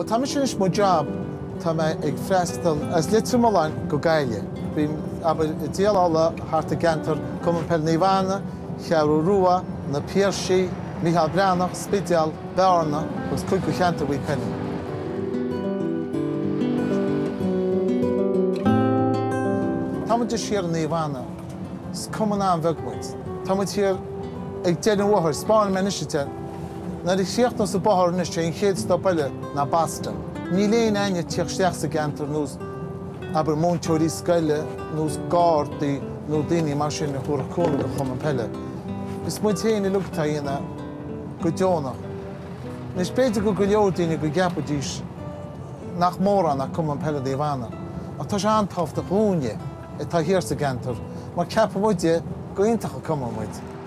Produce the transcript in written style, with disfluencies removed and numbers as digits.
But tá is mo job tá ag freistal as litrumáin go gaile. Bhím aber díal alla harta gantar Cumann Peile Ní Bheanna, Cheathrú Rua, na Piarsaí, Micheál Breathnach, Spideal, Bearna, agus chuig go cheantar bhí penny. Támuid siar Ní Bheanna, Cumann an bheagmuid. Támuid siar ag déanú uathar, spáin menisite, na ag siacht nos a báthar niste in chéad stopile na Basta. Ní léon aine tíocht sa gantar nús aber mónteoirí scaile nús gáirtaí nó daoine mar sin na chóircún go Cumann Peile. Is muid héana i lugtá dhéana go deonach. Nis beidir go leor daoine go gceappa díos nach móra na Cumann Peile Ní Bheanna. Ach tá sé antáfta gúine tá hir sa gantar, mar ceappa muide go iontacha Cumann muid.